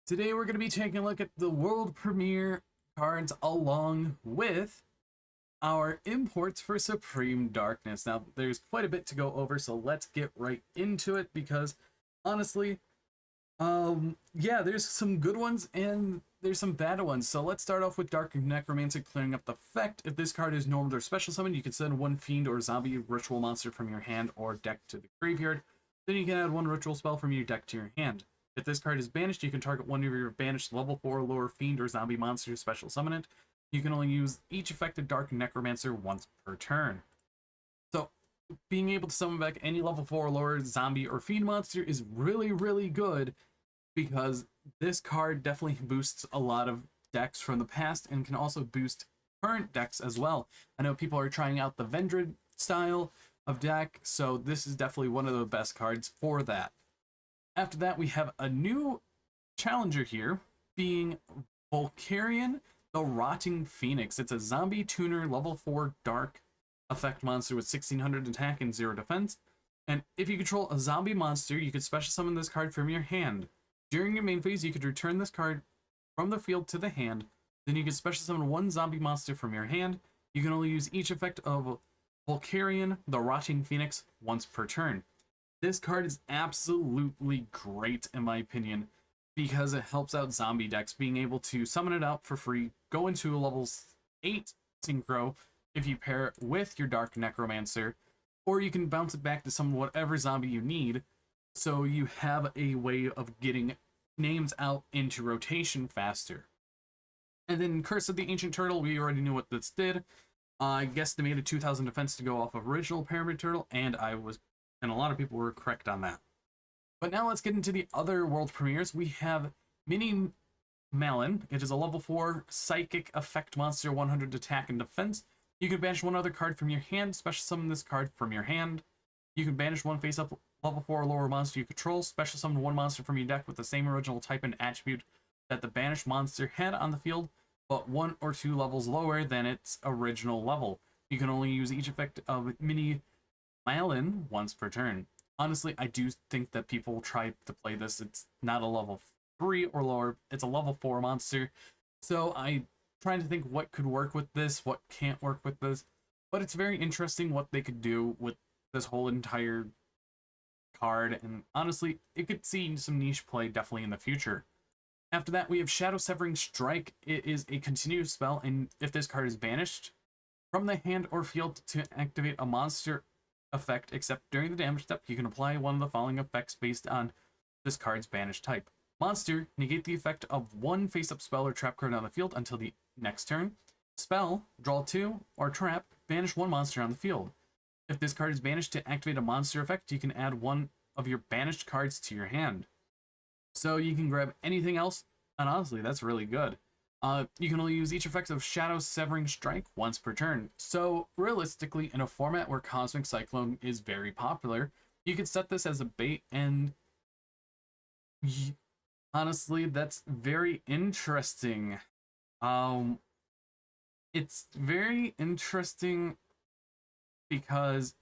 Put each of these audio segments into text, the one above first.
Today we're going to be taking a look at the world premiere cards along with our imports for Supreme Darkness. Now, there's quite a bit to go over, so let's get right into it because honestly, yeah, there's some good ones and there's some bad ones. So let's start off with Dark Necromancer clearing up the effect. If this card is normal or special summon, you can send one fiend or zombie ritual monster from your hand or deck to the graveyard. Then you can add one ritual spell from your deck to your hand. If this card is banished, you can target one of your banished level 4 or lower fiend or zombie monster to special summon it. You can only use each affected Dark Necromancer once per turn. So, being able to summon back any level 4 or lower zombie or fiend monster is really, really good because this card definitely boosts a lot of decks from the past and can also boost current decks as well. I know people are trying out the Vendred style of deck, so this is definitely one of the best cards for that. After that, we have a new challenger here, being Volcarion, the Rotting Phoenix. It's a zombie tuner level 4 dark effect monster with 1600 attack and 0 defense. And if you control a zombie monster, you could special summon this card from your hand. During your main phase, you could return this card from the field to the hand. Then you could special summon one zombie monster from your hand. You can only use each effect of Volcarion, the Rotting Phoenix, once per turn. This card is absolutely great in my opinion because it helps out zombie decks, being able to summon it out for free, go into a level 8 synchro if you pair it with your Dark Necromancer, or you can bounce it back to summon whatever zombie you need, so you have a way of getting names out into rotation faster. And then Curse of the Ancient Turtle, we already knew what this did. I guesstimated 2000 defense to go off of original Pyramid Turtle, and a lot of people were correct on that. But now let's get into the other world premieres. We have Mini Melon. It is a level 4 psychic effect monster, 100 attack and defense. You can banish one other card from your hand, special summon this card from your hand. You can banish one face up level 4 or lower monster you control, special summon one monster from your deck with the same original type and attribute that the banished monster had on the field, but 1 or 2 levels lower than its original level. You can only use each effect of Mini Melon once per turn. Honestly, I do think that people try to play this. It's not a level 3 or lower. It's a level 4 monster. So I'm trying to think what could work with this, what can't work with this. But it's very interesting what they could do with this whole entire card. And honestly, it could see some niche play definitely in the future. After that, we have Shadow Severing Strike. It is a continuous spell, and if this card is banished from the hand or field to activate a monster effect, except during the damage step, you can apply one of the following effects based on this card's banished type. Monster, negate the effect of one face-up spell or trap card on the field until the next turn. Spell, draw 2, or trap, banish one monster on the field. If this card is banished to activate a monster effect, you can add one of your banished cards to your hand. So you can grab anything else, and honestly, that's really good. You can only use each effect of Shadow Severing Strike once per turn. So realistically, in a format where Cosmic Cyclone is very popular, you could set this as a bait, and honestly, that's very interesting. It's very interesting because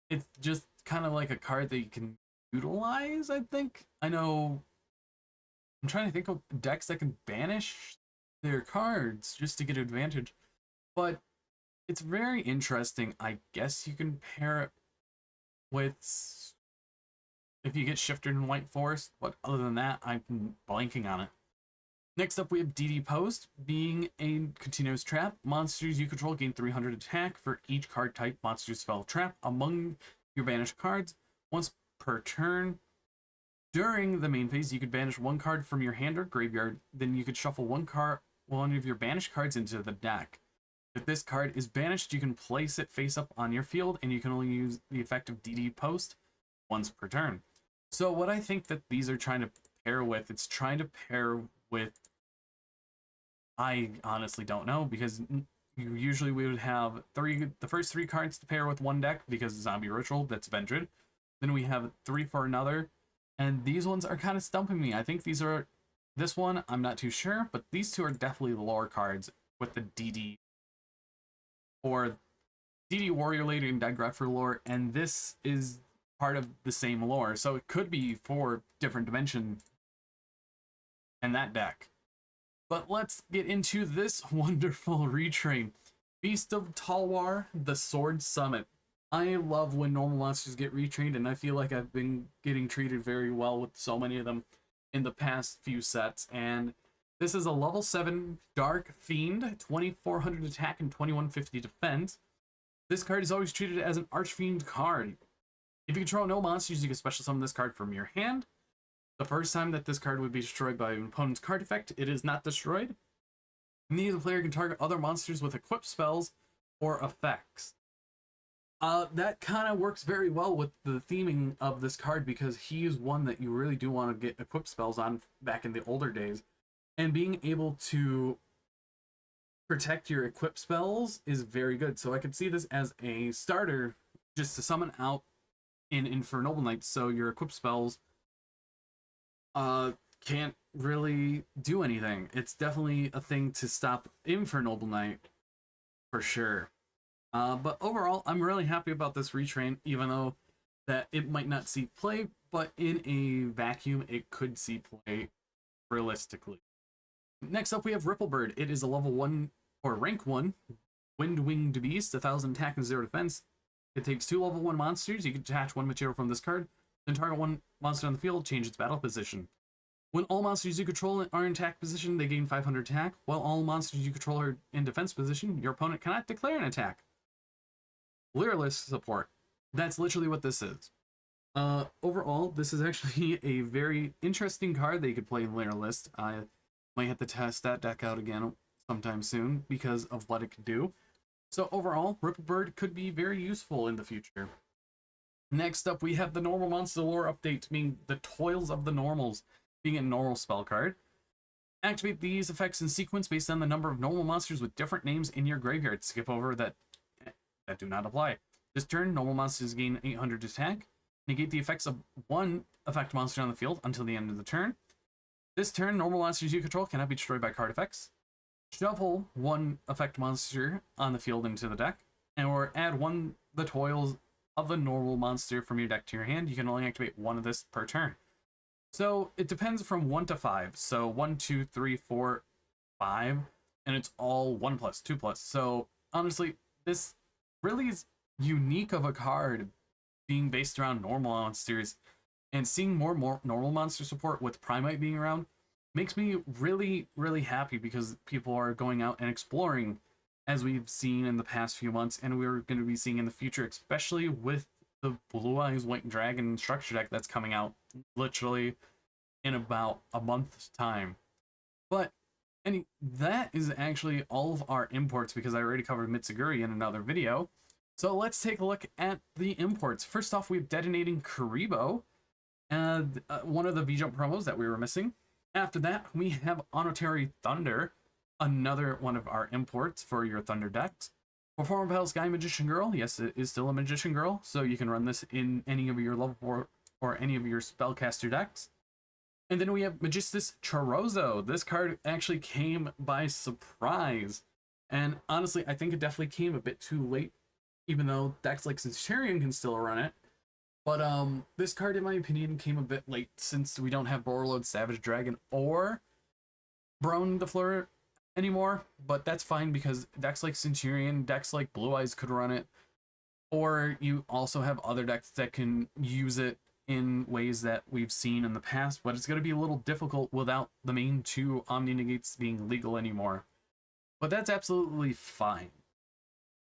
it's just kind of like a card that you can utilize, I think. I know I'm trying to think of decks that can banish their cards just to get advantage. But it's very interesting. I guess you can pair it with if you get Shifted in White Forest, but other than that, I'm blanking on it. Next up, we have DD Post, being a continuous trap. Monsters you control gain 300 attack for each card type monster spell trap among your banished cards once per turn. During the main phase, you could banish one card from your hand or graveyard. Then you could shuffle one of your banished cards into the deck. If this card is banished, you can place it face up on your field, and you can only use the effect of DD Post once per turn. So what I think that these are trying to pair with, it's trying to pair with, I honestly don't know, because usually we would have the first 3 cards to pair with one deck because Zombie Ritual, that's Vendred. Then we have 3 for another. And these ones are kind of stumping me. I think this one, I'm not too sure, but these 2 are definitely the lore cards with the DD or DD Warrior Lady and Dead Greffer lore, and this is part of the same lore, so it could be 4 different dimension and that deck. But let's get into this wonderful retrain. Beast of Talwar, the Sword Summit. I love when normal monsters get retrained, and I feel like I've been getting treated very well with so many of them in the past few sets. And this is a level 7 Dark Fiend, 2400 attack and 2150 defense. This card is always treated as an Archfiend card. If you control no monsters, you can special summon this card from your hand. The first time that this card would be destroyed by an opponent's card effect, it is not destroyed. Neither player can target other monsters with equipped spells or effects. That kind of works very well with the theming of this card, because he is one that you really do want to get equipped spells on back in the older days. And being able to protect your equipped spells is very good. So I could see this as a starter just to summon out in Noble Knight, so your equipped spells can't really do anything. It's definitely a thing to stop Noble Knight for sure. But overall, I'm really happy about this retrain, even though that it might not see play, but in a vacuum, it could see play realistically. Next up, we have Ripplebird. It is a level 1 or rank 1 Wind-Winged Beast, 1000 attack and 0 defense. It takes 2 level 1 monsters. You can detach 1 material from this card, then target 1 monster on the field, change its battle position. When all monsters you control are in attack position, they gain 500 attack. While all monsters you control are in defense position, your opponent cannot declare an attack. Lyralist support. That's literally what this is. Overall, this is actually a very interesting card that you could play in Lyralist. I might have to test that deck out again sometime soon because of what it could do. So overall, Ripplebird could be very useful in the future. Next up, we have the normal monster lore update, being the Toils of the Normals, being a normal spell card. Activate these effects in sequence based on the number of normal monsters with different names in your graveyard. Skip over that do not apply. This turn, normal monsters gain 800 attack. Negate the effects of 1 effect monster on the field until the end of the turn. This turn, normal monsters you control cannot be destroyed by card effects. Shuffle 1 effect monster on the field into the deck, or add the Toils of the normal monster from your deck to your hand. You can only activate 1 of this per turn. So it depends from 1 to 5. So 1, 2, 3, 4, 5, and it's all 1+, 2+. So honestly, this really is unique of a card being based around normal monsters, and seeing more normal monster support with Primite being around makes me really, really happy, because people are going out and exploring, as we've seen in the past few months, and we're going to be seeing in the future, especially with the Blue Eyes White Dragon structure deck that's coming out literally in about a month's time. But that is actually all of our imports, because I already covered Mitsuguri in another video. So let's take a look at the imports. First off, we have Detonating Karibo, and one of the V-Jump promos that we were missing. After that, we have Onotary Thunder, another one of our imports for your Thunder decks. Perform Pale Sky Magician Girl, yes, it is still a Magician Girl, so you can run this in any of your level 4 or any of your Spellcaster decks. And then we have Magistus Chorozo. This card actually came by surprise, and honestly, I think it definitely came a bit too late, even though decks like Centurion can still run it. But this card, in my opinion, came a bit late, since we don't have Borreload Savage Dragon or Brone the Fleur anymore. But that's fine, because decks like Centurion, decks like Blue Eyes could run it. Or you also have other decks that can use it in ways that we've seen in the past. But it's going to be a little difficult without the main 2 Omni Negates being legal anymore. But that's absolutely fine.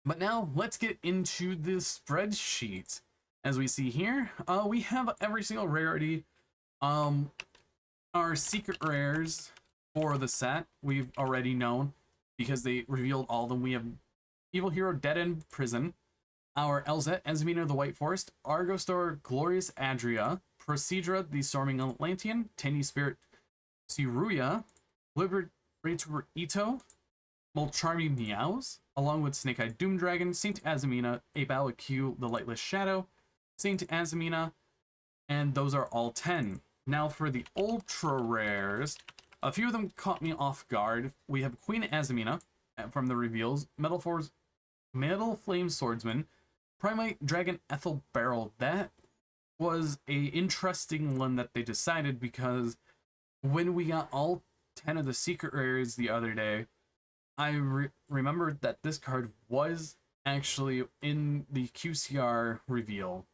But now, let's get into the spreadsheet. As we see here, we have every single rarity. Our secret rares for the set, we've already known, because they revealed all of them. We have Evil Hero Dead End Prison, our Elzet Azmina the White Forest, Argostor Glorious Adria, Procedra the Storming Atlantean, Tiny Spirit Siruya, Liberator Ito, Molcharmy Meows, along with Snake-Eyed Doom Dragon, Saint Azamina, Abala Q the Lightless Shadow, Saint Azamina, and those are all 10. Now for the ultra rares, a few of them caught me off guard. We have Queen Azamina from the reveals, Metal Flame Swordsman, Primite Dragon Ethel Barrel. That was a interesting one that they decided, because when we got all 10 of the secret rares the other day, I remembered that this card was actually in the QCR reveal,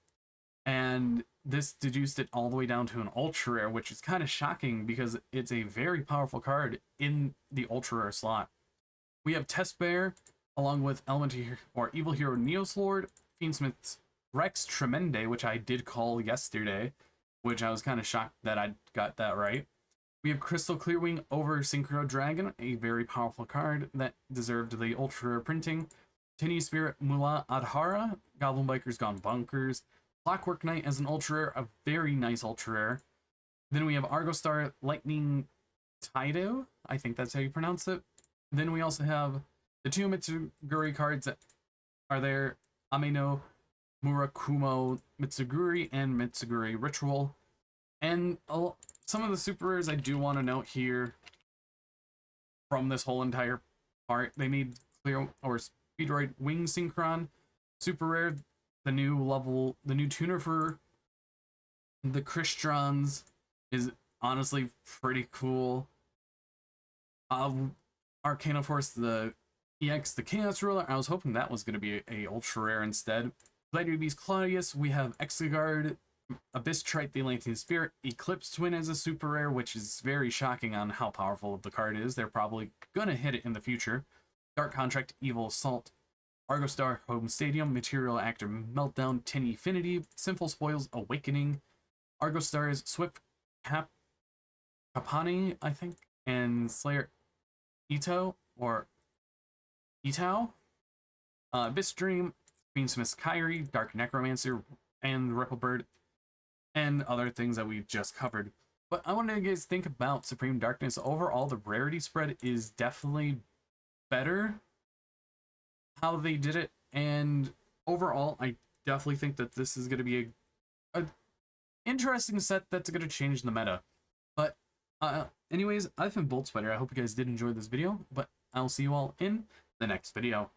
and this deduced it all the way down to an ultra rare, which is kind of shocking because it's a very powerful card in the ultra rare slot. We have Test Bear, along with Elemental or Evil Hero Neos Lord, Fiendsmith's Rex Tremende, which I did call yesterday, which I was kind of shocked that I got that right. We have Crystal Clearwing over Synchro Dragon, a very powerful card that deserved the ultra rare printing. Tinny Spirit Mula Adhara, Goblin Biker's Gone Bunkers. Clockwork Knight as an ultra rare, a very nice ultra rare. Then we have Argostar Lightning Taido, I think that's how you pronounce it. Then we also have the two Mitsuguri cards that are there, Ameno Murakumo Mitsuguri and Mitsuguri Ritual. And some of the super rares I do want to note here from this whole entire part. They made Clear or Speedroid Wing Synchron super rare. The new tuner for the Christrons is honestly pretty cool. Arcana Force, the EX, the Chaos Ruler, I was hoping that was going to be a ultra rare instead. Gladiator Beast Claudius, we have Exigard, Abyss Trite, the Atlantean Spirit, Eclipse Twin as a super rare, which is very shocking on how powerful the card is. They're probably going to hit it in the future. Dark Contract, Evil Assault, Argostar, Home Stadium, Material Actor Meltdown, Tin Affinity, Sinful Spoils, Awakening, Argostar's Swift Kapani, I think, and Slayer Ito, or Itao, Abyss Dream, Fiendsmith's Kyrie, Dark Necromancer, and Ripplebird, and other things that we've just covered. But I wanted you guys to think about Supreme Darkness. Overall, the rarity spread is definitely better how they did it, and overall, I definitely think that this is going to be a interesting set that's going to change the meta. But anyways, I've been Bolt Spider. I hope you guys did enjoy this video, but I'll see you all in the next video.